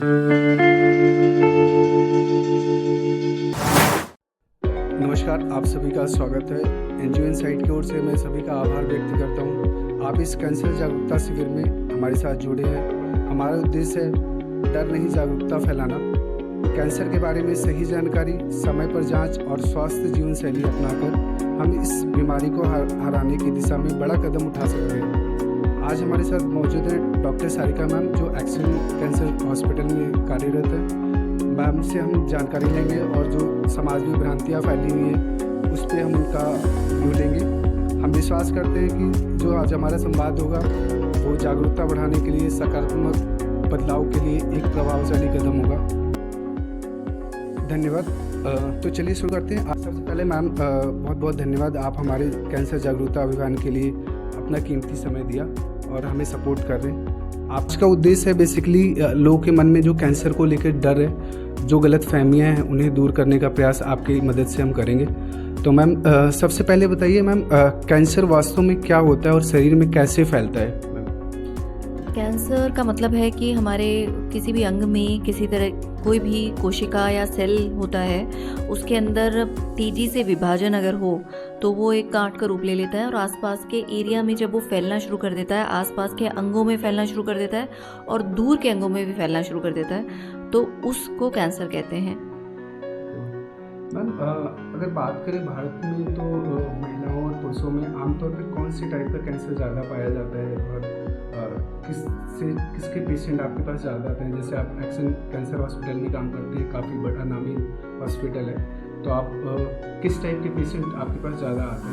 नमस्कार, आप सभी का स्वागत है। एनजीओ इनसाइट की ओर से मैं सभी का आभार व्यक्त करता हूँ। आप इस कैंसर जागरूकता शिविर में हमारे साथ जुड़े हैं। हमारा उद्देश्य है डर नहीं, जागरूकता फैलाना। कैंसर के बारे में सही जानकारी, समय पर जांच और स्वस्थ जीवन शैली अपनाकर हम इस बीमारी को हराने की दिशा में बड़ा कदम उठा सकते हैं। आज हमारे साथ मौजूद हैं डॉक्टर सारिका मैम, जो एक्शन कैंसर हॉस्पिटल में कार्यरत है। मैम से हम जानकारी लेंगे और जो समाज में भ्रांतियाँ फैली हुई हैं उस पर हम उनका व्यू लेंगे। हम विश्वास करते हैं कि जो आज हमारा संवाद होगा वो जागरूकता बढ़ाने के लिए, सकारात्मक बदलाव के लिए एक प्रभावशाली कदम होगा। धन्यवाद। तो चलिए शुरू करते हैं। सबसे पहले मैम बहुत बहुत धन्यवाद, आप हमारे कैंसर जागरूकता अभियान के लिए अपना कीमती समय दिया और हमें सपोर्ट कर रहे हैं। आपका उद्देश्य है बेसिकली लोगों के मन में जो कैंसर को लेकर डर है, जो गलत फहमियाँ हैं, उन्हें दूर करने का प्रयास आपकी मदद से हम करेंगे। तो मैम सबसे पहले बताइए मैम, कैंसर वास्तव में क्या होता है और शरीर में कैसे फैलता है? कैंसर का मतलब है कि हमारे किसी भी अंग में किसी तरह कोई भी कोशिका या सेल होता है, उसके अंदर तेजी से विभाजन अगर हो तो वो एक गांठ का रूप ले लेता है और आसपास के एरिया में जब वो फैलना शुरू कर देता है, आसपास के अंगों में फैलना शुरू कर देता है और दूर के अंगों में भी फैलना शुरू कर देता है, तो उसको कैंसर कहते हैं। मैम अगर बात करें भारत में तो महिलाओं और पुरुषों में आमतौर पर कौन सी टाइप का कैंसर ज़्यादा पाया जाता है और किसके पेशेंट आपके पास ज़्यादा आते हैं? जैसे आप एक्शन कैंसर हॉस्पिटल में काम करते हैं, काफ़ी बड़ा नामी हॉस्पिटल है, तो आप किस टाइप के पेशेंट आपके पास ज़्यादा आते हैं?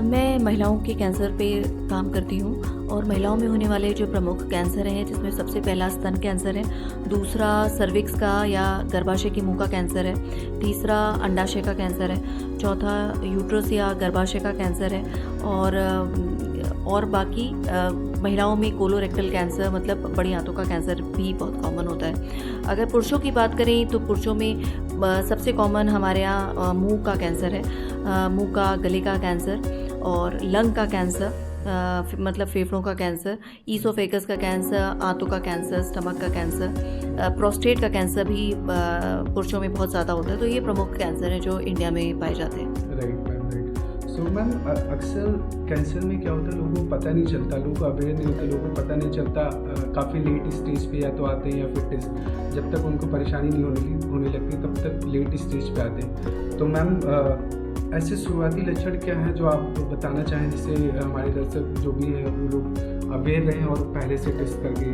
मैं महिलाओं के कैंसर पे काम करती हूँ और महिलाओं में होने वाले जो प्रमुख कैंसर हैं, जिसमें सबसे पहला स्तन कैंसर है, दूसरा सर्विक्स का या गर्भाशय के मुंह का कैंसर है, तीसरा अंडाशय का कैंसर है, चौथा यूट्रस या गर्भाशय का कैंसर है और बाकी महिलाओं में कोलोरेक्टल कैंसर मतलब बड़ी आंतों का कैंसर भी बहुत कॉमन होता है। अगर पुरुषों की बात करें तो पुरुषों में सबसे कॉमन हमारे यहाँ मुंह का कैंसर है, मुंह का, गले का कैंसर और लंग का कैंसर मतलब फेफड़ों का कैंसर, ईसोफेगस का कैंसर, आंतों का कैंसर, स्टमक का कैंसर, प्रोस्टेट का कैंसर भी पुरुषों में बहुत ज़्यादा होता है। तो ये प्रमुख कैंसर हैं जो इंडिया में पाए जाते हैं। Right ma'am, right. So ma'am अक्सर कैंसर में क्या होता है, लोगों को पता नहीं चलता, लोग अवेयर नहीं होते, लोगों को पता नहीं चलता, काफ़ी लेट स्टेज पे या तो आते हैं या फिर टेस्ट जब तक उनको परेशानी नहीं होने लगती तब तक लेट स्टेज पे आते हैं। तो मैम ऐसे शुरुआती लक्षण क्या हैं जो आप बताना चाहें, जिससे हमारे दर्शक जो भी हैं वो लोग अवेयर रहें और पहले से टेस्ट करके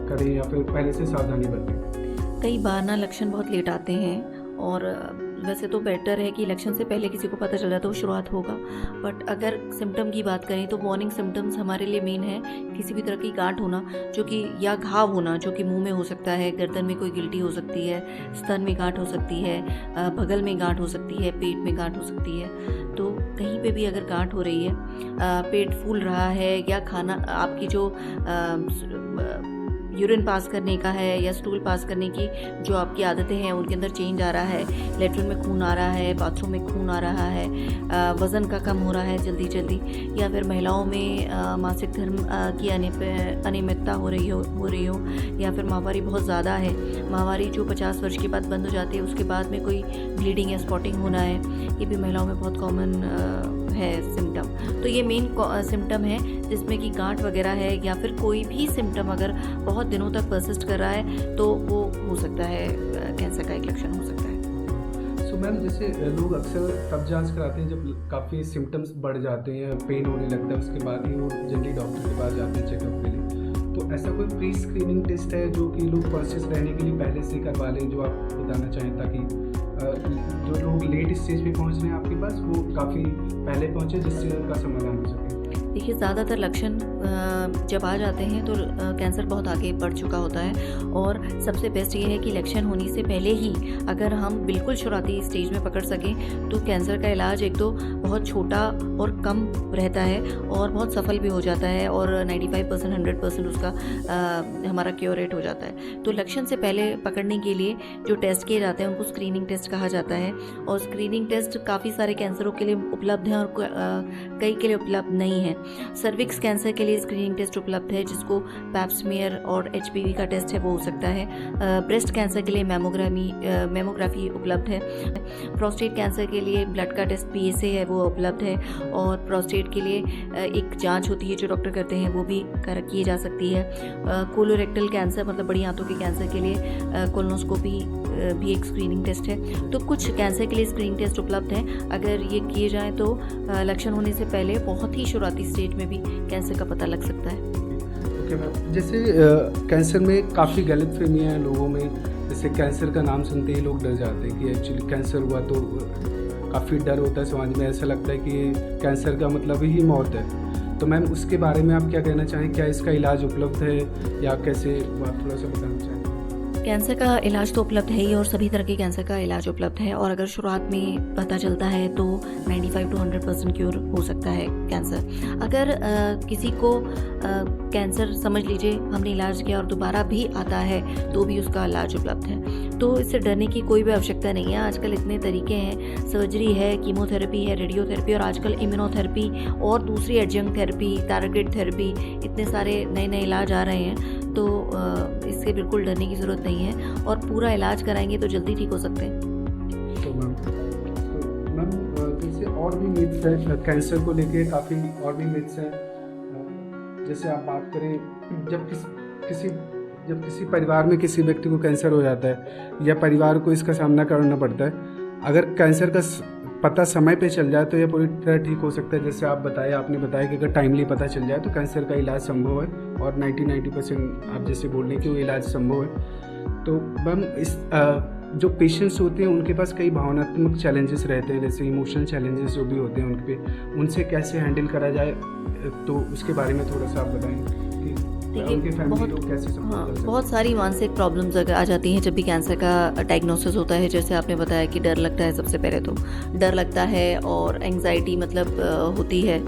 करें या फिर पहले से सावधानी बरतें? कई बार ना लक्षण बहुत लेट आते हैं और वैसे तो बेटर है कि लक्षण से पहले किसी को पता चल रहा है तो शुरुआत होगा, बट अगर सिम्टम की बात करें तो वार्निंग सिम्टम्स हमारे लिए मेन है। किसी भी तरह की गांठ होना जो कि या घाव होना जो कि मुंह में हो सकता है, गर्दन में कोई गिल्टी हो सकती है, स्तन में गांठ हो सकती है, बगल में गांठ हो सकती है, पेट में गांठ हो सकती है। तो कहीं पे भी अगर गांठ हो रही है, पेट फूल रहा है या खाना आपकी जो यूरिन पास करने का है या स्टूल पास करने की जो आपकी आदतें हैं उनके अंदर चेंज आ रहा है, लेटरिन में खून आ रहा है, बाथरूम में खून आ रहा है, वज़न का कम हो रहा है जल्दी जल्दी, या फिर महिलाओं में मासिक धर्म की अनियमितता हो रही हो या फिर माहवारी बहुत ज़्यादा है, माहवारी जो 50 वर्ष के बाद बंद हो जाती है, उसके बाद में कोई ब्लीडिंग या स्पॉटिंग होना है, ये भी महिलाओं में बहुत कॉमन है सिम्टम। तो ये मेन सिम्टम है जिसमें कि गांठ वगैरह है या फिर कोई भी सिम्टम अगर बहुत दिनों तक परसिस्ट कर रहा है तो वो हो सकता है कैंसर का एक लक्षण हो सकता है। सो मैम जैसे लोग अक्सर तब जांच कराते हैं जब काफ़ी सिम्टम्स बढ़ जाते हैं, पेन होने लगता है, उसके बाद ही वो जनरली डॉक्टर के पास जाते हैं चेकअप के लिए। तो ऐसा कोई प्री स्क्रीनिंग टेस्ट है जो कि लोग कॉन्शियस रहने के लिए पहले से करवा लें, जो आप बताना चाहें, ताकि जो लोग लेट स्टेज पे पहुंच रहे हैं आपके पास वो काफ़ी पहले पहुंचे, जिससे उनका समाधान हो सके? देखिए, ज़्यादातर लक्षण जब आ जाते हैं तो कैंसर बहुत आगे बढ़ चुका होता है और सबसे बेस्ट ये है कि लक्षण होने से पहले ही अगर हम बिल्कुल शुरुआती स्टेज में पकड़ सकें तो कैंसर का इलाज एक तो बहुत छोटा और कम रहता है और बहुत सफल भी हो जाता है और 95% 100% उसका हमारा क्योर रेट हो जाता है। तो लक्षण से पहले पकड़ने के लिए जो टेस्ट किए जाते हैं उनको स्क्रीनिंग टेस्ट कहा जाता है और स्क्रीनिंग टेस्ट काफ़ी सारे कैंसरों के लिए उपलब्ध हैं और कई के लिए उपलब्ध नहीं है। सर्विक्स कैंसर के लिए स्क्रीनिंग टेस्ट उपलब्ध है, जिसको पैप स्मीयर और HPV का टेस्ट है वो हो सकता है। ब्रेस्ट कैंसर के लिए मेमोग्राफी उपलब्ध है। प्रोस्टेट कैंसर के लिए ब्लड का टेस्ट PSA है वो उपलब्ध है, और प्रोस्टेट के लिए एक जांच होती है जो डॉक्टर करते हैं वो भी की जा सकती है। कोलोरेक्टल कैंसर मतलब बड़ी आंतों के कैंसर के लिए कोलोनोस्कोपी भी एक स्क्रीनिंग टेस्ट है। तो कुछ कैंसर के लिए स्क्रीनिंग टेस्ट उपलब्ध हैं। अगर ये किए जाएं तो लक्षण होने से पहले बहुत ही शुरुआती स्टेज में भी कैंसर का पता लग सकता है। ओके मैम, जैसे कैंसर में काफ़ी गलतफहमियां हैं लोगों में। जैसे कैंसर का नाम सुनते ही लोग डर जाते हैं कि एक्चुअली कैंसर हुआ तो काफ़ी डर होता है समाज में, ऐसा लगता है कि कैंसर का मतलब ही मौत है। तो मैम उसके बारे में आप क्या कहना चाहें, क्या इसका इलाज उपलब्ध है या कैसे, आप थोड़ा सा बताना चाहें? कैंसर का इलाज तो उपलब्ध है ही, और सभी तरह के कैंसर का इलाज उपलब्ध है, और अगर शुरुआत में पता चलता है तो 95 to 100% क्योर हो सकता है कैंसर। अगर किसी को कैंसर समझ लीजिए हमने इलाज किया और दोबारा भी आता है तो भी उसका इलाज उपलब्ध है। तो इससे डरने की कोई भी आवश्यकता नहीं है। आजकल इतने तरीके हैं, सर्जरी है, कीमोथेरेपी है, रेडियोथेरेपी, और आजकल इम्यूनोथेरेपी और दूसरी एडजंक्ट थेरेपी, टारगेट थेरेपी, इतने सारे नए नए इलाज आ रहे हैं। तो इससे बिल्कुल डरने की ज़रूरत नहीं है, और पूरा इलाज कराएंगे तो जल्दी ठीक हो सकते हैं। तो मैम जैसे और भी मिथ्स है कैंसर को लेके, काफ़ी और भी मिथ्स हैं। जैसे आप बात करें, जब किसी परिवार में किसी व्यक्ति को कैंसर हो जाता है या परिवार को इसका सामना करना पड़ता है, अगर कैंसर का पता समय पे चल जाए तो यह पूरी तरह ठीक हो सकता है। जैसे आपने बताया कि अगर टाइमली पता चल जाए तो कैंसर का इलाज संभव है, और 90% आप जैसे बोल रहे हैं कि वो इलाज संभव है। तो मैम इस जो पेशेंट्स होते हैं उनके पास कई भावनात्मक चैलेंजेस रहते हैं, जैसे इमोशनल चैलेंजेस जो भी होते हैं उनके, उनसे कैसे हैंडल करा जाए, तो उसके बारे में थोड़ा सा आप बताएं देखिए बहुत सारी मानसिक प्रॉब्लम्स अगर आ जाती हैं जब भी कैंसर का डायग्नोसिस होता है। जैसे आपने बताया कि डर लगता है, सबसे पहले तो डर लगता है और एंग्जाइटी मतलब होती है।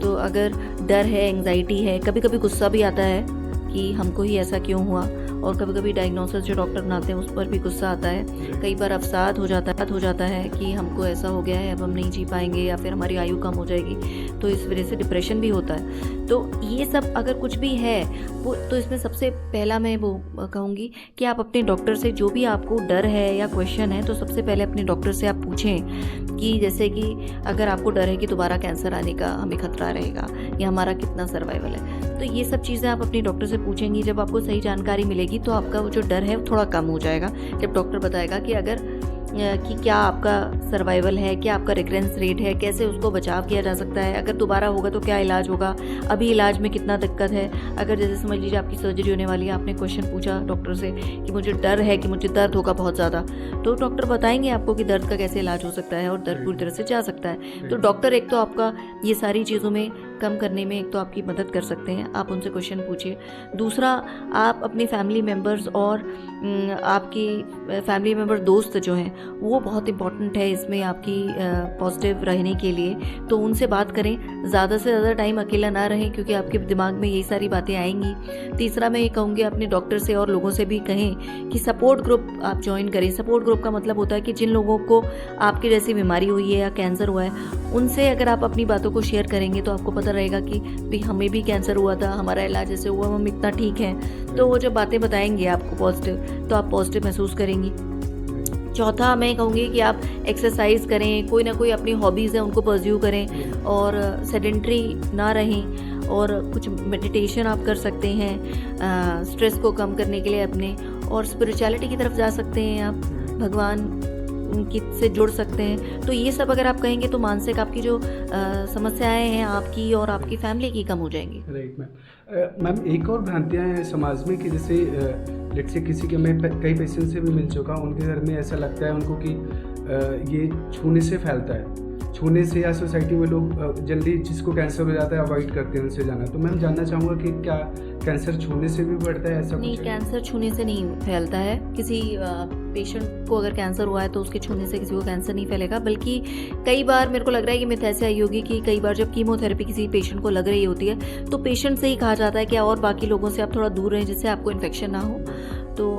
तो अगर डर है, एंग्जाइटी है, कभी कभी गुस्सा भी आता है कि हमको ही ऐसा क्यों हुआ, और कभी कभी डायग्नोसिस जो डॉक्टर बनाते हैं उस पर भी गुस्सा आता है। कई बार अवसाद हो जाता है कि हमको ऐसा हो गया है, अब हम नहीं जी पाएंगे, या फिर हमारी आयु कम हो जाएगी, तो इस वजह से डिप्रेशन भी होता है। तो ये सब अगर कुछ भी है वो, तो इसमें सबसे पहला मैं वो कहूँगी कि आप अपने डॉक्टर से जो भी आपको डर है या क्वेश्चन है, तो सबसे पहले अपने डॉक्टर से आप पूछें कि जैसे कि अगर आपको डर है कि दोबारा कैंसर आने का हमें खतरा रहेगा या हमारा कितना सर्वाइवल है, तो ये सब चीज़ें आप अपने डॉक्टर से पूछेंगी। जब आपको सही जानकारी मिलेगी तो आपका वो जो डर है वो थोड़ा कम हो जाएगा। जब डॉक्टर बताएगा कि क्या आपका सर्वाइवल है, क्या आपका रिकरेंस रेट है, कैसे उसको बचाव किया जा सकता है, अगर दोबारा होगा तो क्या इलाज होगा, अभी इलाज में कितना दिक्कत है। अगर जैसे समझ लीजिए आपकी सर्जरी होने वाली है, आपने क्वेश्चन पूछा डॉक्टर से कि मुझे डर है कि मुझे दर्द होगा बहुत ज़्यादा, तो डॉक्टर बताएंगे आपको कि दर्द का कैसे इलाज हो सकता है और दर्द पूरी तरह से जा सकता है। तो डॉक्टर एक तो आपका ये सारी चीज़ों में कम करने में एक तो आपकी मदद कर सकते हैं, आप उनसे क्वेश्चन पूछिए। दूसरा, आप अपने फैमिली मेम्बर्स और आपकी फैमिली मेम्बर दोस्त जो हैं वो बहुत इंपॉर्टेंट है इसमें आपकी पॉजिटिव रहने के लिए। तो उनसे बात करें, ज़्यादा से ज़्यादा टाइम अकेला ना रहें, क्योंकि आपके दिमाग में यही सारी बातें आएंगी। तीसरा, मैं ये कहूँगी अपने डॉक्टर से और लोगों से भी कहें कि सपोर्ट ग्रुप आप ज्वाइन करें। सपोर्ट ग्रुप का मतलब होता है कि जिन लोगों को आपकी जैसी बीमारी हुई है या कैंसर हुआ है, उनसे अगर आप अपनी बातों को शेयर करेंगे तो आपको पता रहेगा कि भी हमें भी कैंसर हुआ था, हमारा इलाज ऐसे हुआ, हम इतना ठीक हैं। तो वो जब बातें बताएंगे आपको पॉजिटिव, तो आप पॉजिटिव महसूस करेंगी। चौथा, मैं कहूँगी कि आप एक्सरसाइज करें, कोई ना कोई अपनी हॉबीज़ है उनको परस्यू करें, और सेडेंट्री ना रहें, और कुछ मेडिटेशन आप कर सकते हैं स्ट्रेस को कम करने के लिए अपने, और स्पिरिचुअलिटी की तरफ जा सकते हैं, आप भगवान की से जुड़ सकते हैं। तो ये सब अगर आप कहेंगे तो मानसिक आपकी जो समस्याएं हैं आपकी और आपकी फैमिली की कम हो जाएंगी। राइट मैम, एक और भ्रांतियाँ हैं समाज में कि जैसे लेट्स से किसी के, मैं कई पेशेंट से भी मिल चुका, उनके घर में ऐसा लगता है उनको कि ये छूने से फैलता है, छूने से, या सोसाइटी में लोग जल्दी जिसको कैंसर हो जाता है अवॉइड करते हैं उनसे जाना। तो मैं जानना चाहूँगा कि क्या कैंसर छूने से भी बढ़ता है, ऐसा नहीं, कुछ? कैंसर छूने से नहीं फैलता है। किसी पेशेंट को अगर कैंसर हुआ है तो उसके छूने से किसी को कैंसर नहीं फैलेगा। बल्कि कई बार मेरे को लग रहा है कि मिथ ऐसे आई होगी कि कई बार जब कीमोथेरेपी किसी पेशेंट को लग रही होती है तो पेशेंट से ही कहा जाता है कि और बाकी लोगों से आप थोड़ा दूर रहें जिससे आपको इन्फेक्शन ना हो। तो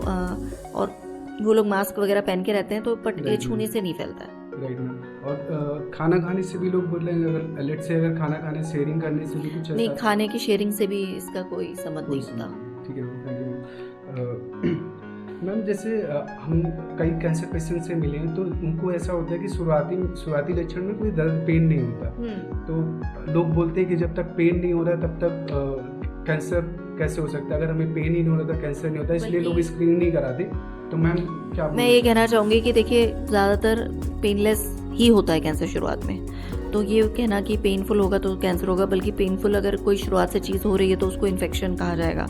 और वो लोग मास्क वगैरह पहन के रहते हैं, तो बट ये छूने से नहीं फैलता है। Right ma'am. और खाना खाने से भी लोग बोल रहे हैं, अगर लेट से अगर खाना खाने शेयरिंग करने से भी कुछ नहीं, ऐसा? खाने की शेयरिंग से भी इसका कोई संबंध कोई नहीं होता। ठीक है मैम, थैंक यू मैम। जैसे हम कई कैंसर पेशेंट से मिले हैं तो उनको ऐसा होता है कि शुरुआती लक्षण में कोई दर्द पेन नहीं होता, तो लोग बोलते हैं कि जब तक पेन नहीं हो रहा तब तक कैंसर कैसे हो सकता है, अगर हमें पेन ही नहीं हो रहा तो कैंसर नहीं होता, इसलिए लोग स्क्रीन नहीं कराते। तो मैम क्या मैं ये कहना चाहूँगी कि देखिए ज़्यादातर पेनलेस ही होता है कैंसर शुरुआत में, तो ये कहना कि पेनफुल होगा तो कैंसर होगा, बल्कि पेनफुल अगर कोई शुरुआत से चीज़ हो रही है तो उसको इन्फेक्शन कहा जाएगा।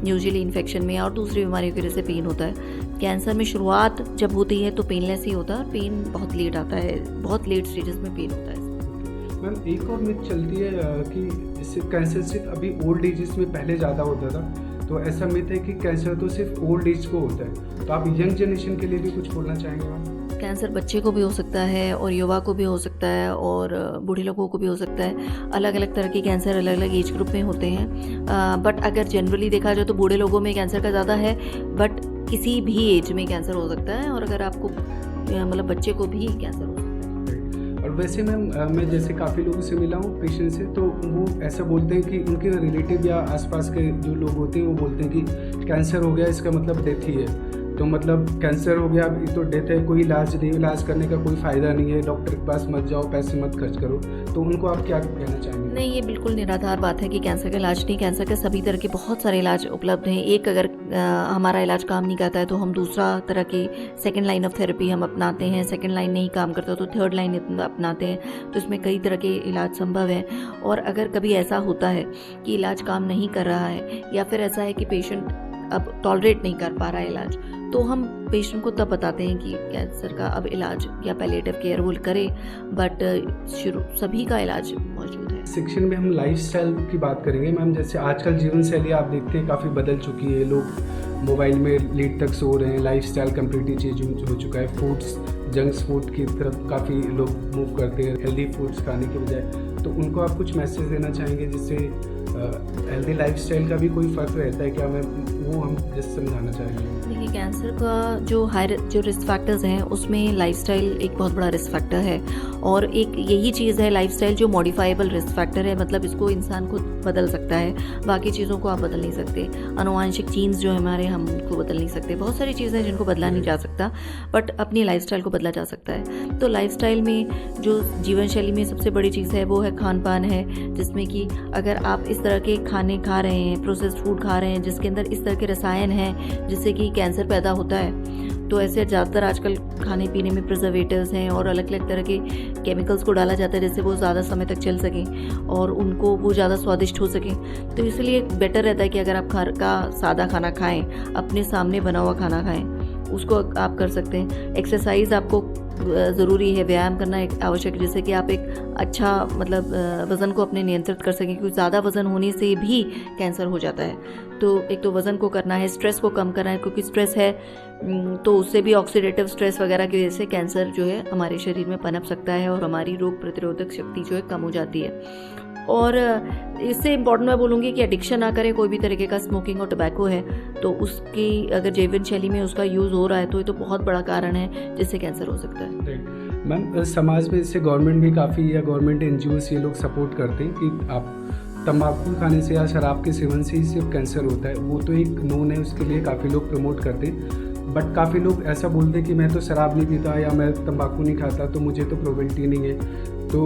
यूजुअली इन्फेक्शन में और दूसरी बीमारियों की वजह से पेन होता है। कैंसर में शुरुआत जब होती है तो पेनलेस ही होता है, पेन बहुत लेट आता है, बहुत लेट स्टेजेस में पेन होता है। मैम एक और मिथ चलती है कि इससे कैंसर सिर्फ अभी ओल्ड एजेस में पहले ज़्यादा होता था, तो ऐसा मिथ है कि कैंसर तो सिर्फ ओल्ड एज को होता है, तो आप यंग जनरेशन के लिए भी कुछ बोलना चाहेंगे मैम? कैंसर बच्चे को भी हो सकता है और युवा को भी हो सकता है और बूढ़े लोगों को भी हो सकता है। अलग अलग तरह के कैंसर अलग अलग एज ग्रुप में होते हैं, बट अगर जनरली देखा जाए तो बूढ़े लोगों में कैंसर का ज़्यादा है, बट किसी भी एज में कैंसर हो सकता है, और अगर आपको मतलब बच्चे को भी कैंसर हो सकता है। और वैसे मैम मैं जैसे काफ़ी लोगों से मिला हूँ पेशेंट से, तो वो ऐसा बोलते हैं कि उनके रिलेटिव या आसपास के जो लोग होते हैं वो बोलते हैं कि कैंसर हो गया इसका मतलब डेथ ही है, तो मतलब कैंसर हो गया अभी तो डेथ है, कोई इलाज नहीं, इलाज करने का कोई फ़ायदा नहीं है, डॉक्टर के पास मत जाओ, पैसे मत खर्च करो, तो उनको आप क्या कहना चाहेंगे? नहीं, ये बिल्कुल निराधार बात है कि कैंसर का इलाज नहीं। कैंसर के सभी तरह के बहुत सारे इलाज उपलब्ध हैं। एक अगर हमारा इलाज काम नहीं करता है तो हम दूसरा तरह की सेकंड लाइन ऑफ थेरेपी हम अपनाते हैं। सेकंड लाइन नहीं काम करता तो थर्ड लाइन अपनाते हैं, तो इसमें कई तरह के इलाज संभव हैं। और अगर कभी ऐसा होता है कि इलाज काम नहीं कर रहा है या फिर ऐसा है कि पेशेंट अब टॉलरेट नहीं कर पा रहा है इलाज, तो हम पेशेंट को तब बताते हैं कि कैंसर का अब इलाज या पैलिएटिव केयर वो करे, बट सभी का इलाज मौजूद है। सेक्शन में हम लाइफस्टाइल की बात करेंगे मैम। जैसे आजकल जीवन शैली आप देखते हैं काफ़ी बदल चुकी है, लोग मोबाइल में लेट तक सो रहे हैं, लाइफस्टाइल कम्प्लीटली चेंज हो चुका है, फूड्स जंक्स फूड की तरफ काफ़ी लोग मूव करते हैं हेल्दी फूड्स खाने के बजाय, तो उनको आप कुछ मैसेज देना चाहेंगे जिससे हेल्दी लाइफस्टाइल का भी कोई फ़र्क रहता है क्या मैम, वो हम जैसे समझाना चाहेंगे? देखिए, कैंसर का जो रिस्क फैक्टर्स हैं उसमें लाइफस्टाइल एक बहुत बड़ा रिस्क फैक्टर है, और एक यही चीज़ है लाइफस्टाइल जो मॉडिफाइबल रिस्क फैक्टर है, मतलब इसको इंसान खुद बदल सकता है, बाकी चीज़ों को आप बदल नहीं सकते। आनुवांशिक जीन्स जो हमारे, हम उनको बदल नहीं सकते, बहुत सारी चीज़ें जिनको बदला नहीं जा सकता, बट अपनी लाइफस्टाइल को बदला जा सकता है। तो लाइफस्टाइल में जो जीवन शैली में सबसे बड़ी चीज़ है वो है खान पान है, जिसमें कि अगर आप इस तरह के खाने खा रहे हैं, प्रोसेस्ड फूड खा रहे हैं जिसके अंदर इस तरह के रसायन हैं जिससे कि कैंसर पैदा होता है, तो ऐसे ज़्यादातर आजकल खाने पीने में प्रिजर्वेटिव्स हैं और अलग अलग तरह के केमिकल्स को डाला जाता है जिससे वो ज़्यादा समय तक चल सकें और उनको वो ज़्यादा स्वादिष्ट हो सकें। तो इसलिए बेटर रहता है कि अगर आप घर का सादा खाना खाएं, अपने सामने बना हुआ खाना खाएं, उसको आप कर सकते हैं। एक्सरसाइज आपको ज़रूरी है, व्यायाम करना एक आवश्यक है, जिससे कि आप एक अच्छा मतलब वज़न को अपने नियंत्रित कर सकें, क्योंकि ज़्यादा वज़न होने से भी कैंसर हो जाता है। तो एक तो वज़न को करना है, स्ट्रेस को कम करना है, क्योंकि स्ट्रेस है तो उससे भी ऑक्सीडेटिव स्ट्रेस वगैरह की वजह से कैंसर जो है हमारे शरीर में पनप सकता है और हमारी रोग प्रतिरोधक शक्ति जो है कम हो जाती है। और इससे इम्पॉर्टेंट मैं बोलूँगी कि एडिक्शन ना करें कोई भी तरीके का। स्मोकिंग और टबैको है तो उसकी अगर जीवन शैली में उसका यूज़ हो रहा है तो ये तो बहुत बड़ा कारण है जिससे कैंसर हो सकता है। मैम समाज में इससे गवर्नमेंट भी काफ़ी या गवर्नमेंट NGOs ये लोग सपोर्ट करते हैं कि आप तंबाकू खाने से या शराब के सेवन से ही सिर्फ कैंसर होता है, वो तो एक नोन है, उसके लिए काफ़ी लोग प्रमोट करते हैं। बट काफ़ी लोग ऐसा बोलते हैं कि मैं तो शराब नहीं पीता या मैं तंबाकू नहीं खाता तो मुझे तो प्रोबेबिलिटी नहीं है, तो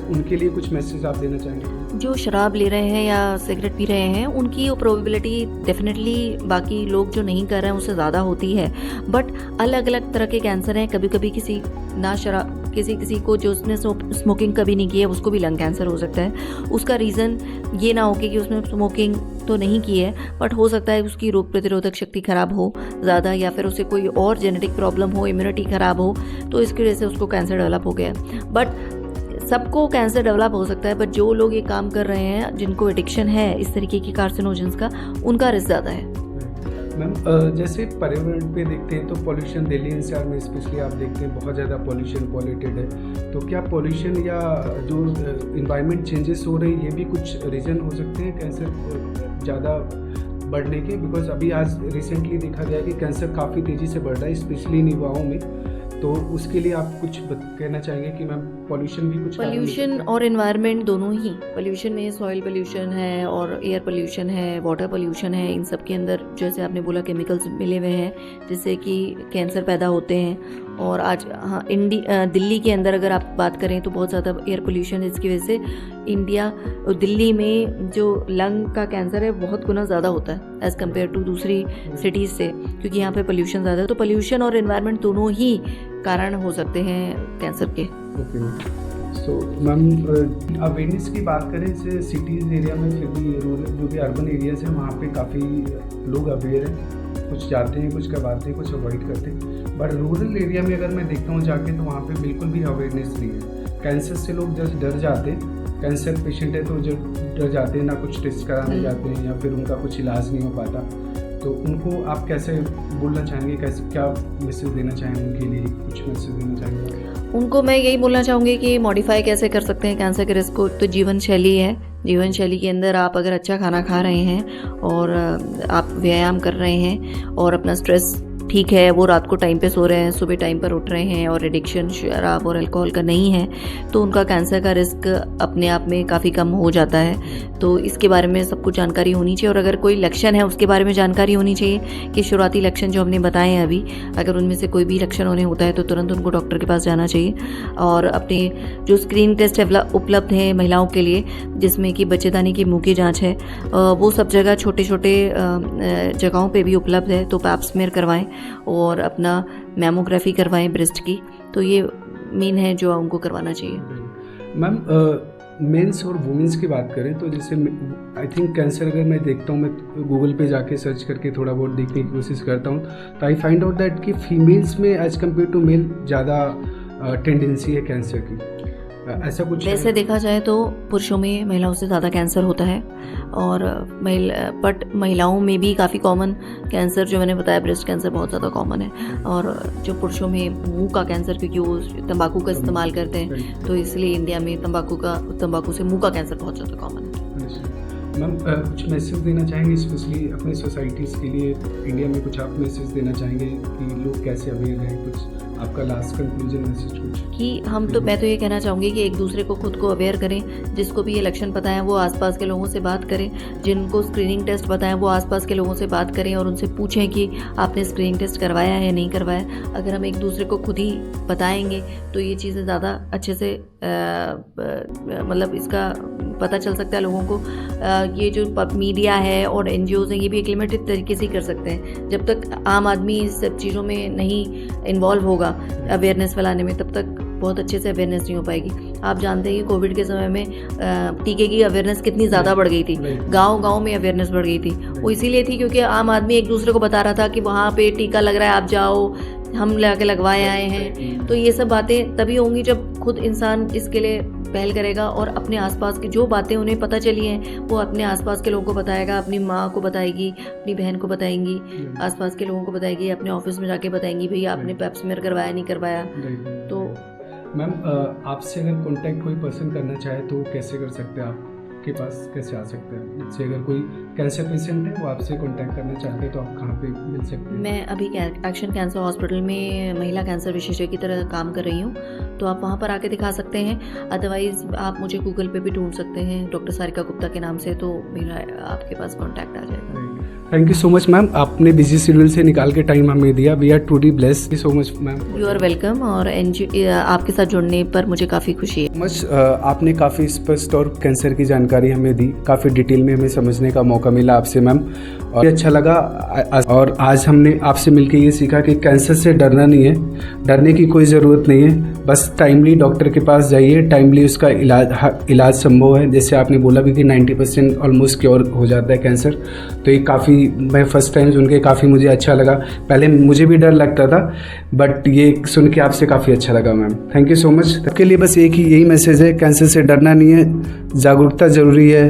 उनके लिए कुछ मैसेज आप देना चाहेंगे? जो शराब ले रहे हैं या सिगरेट पी रहे हैं उनकी वो प्रोबेबिलिटी डेफिनेटली बाकी लोग जो नहीं कर रहे हैं उससे ज़्यादा होती है, बट अलग अलग तरह के कैंसर हैं। कभी कभी किसी को जो उसने स्मोकिंग कभी नहीं की है उसको भी लंग कैंसर हो सकता है। उसका रीज़न ये ना हो कि उसने स्मोकिंग तो नहीं की है, बट हो सकता है उसकी रोग प्रतिरोधक शक्ति खराब हो ज़्यादा, या फिर उसे कोई और जेनेटिक प्रॉब्लम हो, इम्यूनिटी खराब हो, तो इसकी वजह से उसको कैंसर डेवलप हो गया। बट सबको कैंसर डेवलप हो सकता है, बट जो लोग ये काम कर रहे हैं जिनको एडिक्शन है इस तरीके की कार्सिनोजेंस का, उनका रिस्क ज़्यादा है। मैम जैसे पर्यावरण पे देखते हैं तो पॉल्यूशन दिल्ली NCR में स्पेशली आप देखते हैं बहुत ज़्यादा पॉल्यूटेड है, तो क्या पॉल्यूशन या जो इन्वायरमेंट चेंजेस हो रहे हैं ये भी कुछ रीज़न हो सकते हैं कैंसर ज़्यादा बढ़ने के? बिकॉज अभी आज रिसेंटली देखा गया कि कैंसर काफ़ी तेज़ी से बढ़ रहा है स्पेशली युवाओं में, तो उसके लिए आप कुछ कहना चाहेंगे कि मैम पॉल्यूशन भी कुछ कारण हो पोल्यूशन सकता है? और एनवायरनमेंट दोनों ही, पोल्यूशन में सॉइल पोल्यूशन है और एयर पोल्यूशन है, वाटर पोल्यूशन है, इन सब के अंदर जैसे आपने बोला केमिकल्स मिले हुए हैं जिससे कि कैंसर पैदा होते हैं। और आज हाँ दिल्ली के अंदर अगर आप बात करें तो बहुत ज़्यादा एयर पोल्यूशन है, इसकी वजह से दिल्ली में जो लंग का कैंसर है बहुत गुना ज़्यादा होता है एज़ कम्पेयर टू दूसरी सिटीज़ से, क्योंकि यहाँ पे पोल्यूशन ज़्यादा है। तो पोल्यूशन और एनवायरनमेंट दोनों ही कारण हो सकते हैं कैंसर के। Okay ma'am. So ma'am awareness की बात करें जैसे सिटीज़ एरिया में, फिर भी रूरल जो भी अर्बन एरियाज़ हैं वहाँ पे काफ़ी लोग अवेयर हैं, कुछ जाते हैं, कुछ करवाते हैं, कुछ अवॉइड करते हैं। बट रूरल एरिया में अगर मैं देखता हूँ जाके तो वहाँ पे बिल्कुल भी अवेयरनेस नहीं है। कैंसर से लोग जस्ट डर जाते हैं, कैंसर पेशेंट है तो जो डर जाते हैं, ना कुछ टेस्ट कराने जाते हैं या फिर उनका कुछ इलाज नहीं हो पाता। तो उनको आप कैसे बोलना चाहेंगे, कैसे क्या मैसेज देना चाहेंगे उनके लिए, कुछ मैसेज देना चाहेंगे? उनको मैं यही बोलना चाहूँगी कि मॉडिफाई कैसे कर सकते हैं कैंसर के रिस्क को। तो जीवन शैली है, जीवन शैली के अंदर आप अगर अच्छा खाना खा रहे हैं और आप व्यायाम कर रहे हैं और अपना स्ट्रेस ठीक है, वो रात को टाइम पे सो रहे हैं, सुबह टाइम पर उठ रहे हैं और एडिक्शन शराब और अल्कोहल का नहीं है, तो उनका कैंसर का रिस्क अपने आप में काफ़ी कम हो जाता है। तो इसके बारे में सबको जानकारी होनी चाहिए और अगर कोई लक्षण है उसके बारे में जानकारी होनी चाहिए कि शुरुआती लक्षण जो हमने बताए हैं अभी, अगर उनमें से कोई भी लक्षण उन्हें होता है तो तुरंत उनको डॉक्टर के पास जाना चाहिए। और अपने जो स्क्रीनिंग टेस्ट उपलब्ध हैं महिलाओं के लिए, जिसमें कि बच्चेदानी की मुंह की जाँच है, वो सब जगह छोटे छोटे जगहों पर भी उपलब्ध है। तो पैप स्मीयर करवाएँ और अपना मैमोग्राफी करवाएं ब्रेस्ट की। तो ये मेन है जो उनको करवाना चाहिए। मैम मेंस और वुमेंस की बात करें तो जैसे आई थिंक कैंसर अगर मैं देखता हूँ, मैं गूगल पे जाके सर्च करके थोड़ा बहुत देखने की कोशिश करता हूँ, तो आई फाइंड आउट दैट कि फीमेल्स में एज कम्पेयर टू मेल ज़्यादा टेंडेंसी है कैंसर की, ऐसा कुछ वैसे है? देखा जाए तो पुरुषों में महिलाओं से ज़्यादा कैंसर होता है और महिलाओं में भी काफ़ी कॉमन कैंसर जो मैंने बताया ब्रेस्ट कैंसर बहुत ज़्यादा कॉमन है। और जो पुरुषों में मुंह का कैंसर, क्योंकि वो तंबाकू का इस्तेमाल करते हैं तो इसलिए इंडिया में तंबाकू से मुंह का कैंसर बहुत ज़्यादा कॉमन है। मैम कुछ मैसेज देना चाहेंगे स्पेशली अपनी सोसाइटीज़ के लिए, इंडिया में कुछ आप मैसेज देना चाहेंगे कि लोग कैसे अवेयर हैं? कुछ आपका लास्ट कंक्लूजन मैसेज कुछ कि मैं तो ये कहना चाहूँगी कि एक दूसरे को खुद को अवेयर करें। जिसको भी ये लक्षण पता है वो आसपास के लोगों से बात करें, जिनको स्क्रीनिंग टेस्ट पता है वो आसपास के लोगों से बात करें और उनसे पूछें कि आपने स्क्रीनिंग टेस्ट करवाया है या नहीं करवाया। अगर हम एक दूसरे को खुद ही बताएंगे तो ये चीज़ें ज़्यादा अच्छे से मतलब इसका पता चल सकता है लोगों को। ये जो मीडिया है और NGOs हैं ये भी एक लिमिटेड तरीके से ही कर सकते हैं। जब तक आम आदमी इस सब चीज़ों में नहीं इन्वॉल्व होगा अवेयरनेस फैलाने में, तब तक बहुत अच्छे से अवेयरनेस नहीं हो पाएगी। आप जानते हैं कि कोविड के समय में टीके की अवेयरनेस कितनी ज़्यादा बढ़ गई थी, गांव-गांव में अवेयरनेस बढ़ गई थी। वो इसीलिए थी क्योंकि आम आदमी एक दूसरे को बता रहा था कि वहाँ पे टीका लग रहा है, आप जाओ, हम लाके लगवाए आए हैं। तो ये सब बातें तभी होंगी जब खुद इंसान इसके लिए पहल करेगा और अपने आसपास की जो बातें उन्हें पता चली हैं वो अपने आसपास के लोगों को बताएगा, अपनी माँ को बताएगी, अपनी बहन को बताएंगी, आसपास के लोगों को बताएगी, अपने ऑफिस में जाके बताएंगी भैया आपने पैप स्मीयर करवाया नहीं करवाया। तो मैम आपसे अगर कांटेक्ट कोई पर्सन करना चाहे तो कैसे कर सकते हैं? आपके पास कैसे आ सकते हैं? जैसे अगर कोई कैंसर पेशेंट है वो आपसे कांटेक्ट करना चाहते हैं तो आप कहाँ पे मिल सकते हैं? मैं अभी एक्शन कैंसर हॉस्पिटल में महिला कैंसर विशेषज्ञ की तरह काम कर रही हूँ, तो आप वहाँ पर आके दिखा सकते हैं। अदरवाइज़ आप मुझे गूगल पे भी ढूंढ सकते हैं डॉक्टर सारिका गुप्ता के नाम से, तो मेरा आपके पास कॉन्टैक्ट आ जाएगा। Thank you so much ma'am, आपने बिजी शेड्यूल से निकाल के टाइम हमें दिया। We are truly blessed. So much ma'am. You are welcome. और आपके साथ जुड़ने पर मुझे काफ़ी खुशी है। मच आपने काफ़ी स्पष्ट और कैंसर की जानकारी हमें दी, काफ़ी डिटेल में हमें समझने का मौका मिला आपसे मैम, और अच्छा लगा। और आज हमने आपसे मिलकर ये सीखा कि कैंसर से डरना नहीं है, डरने की कोई ज़रूरत नहीं है, बस टाइमली डॉक्टर के पास जाइए, टाइमली उसका इलाज संभव है। जैसे आपने बोला भी कि 90% ऑलमोस्ट क्योर हो जाता है कैंसर। तो ये काफ़ी, मैं फर्स्ट टाइम सुन के काफ़ी मुझे अच्छा लगा। पहले मुझे भी डर लगता था, बट ये सुन के आपसे काफ़ी अच्छा लगा ma'am. Thank you so much. सबके लिए बस एक ही यही मैसेज है, कैंसर से डरना नहीं है, जागरूकता ज़रूरी है।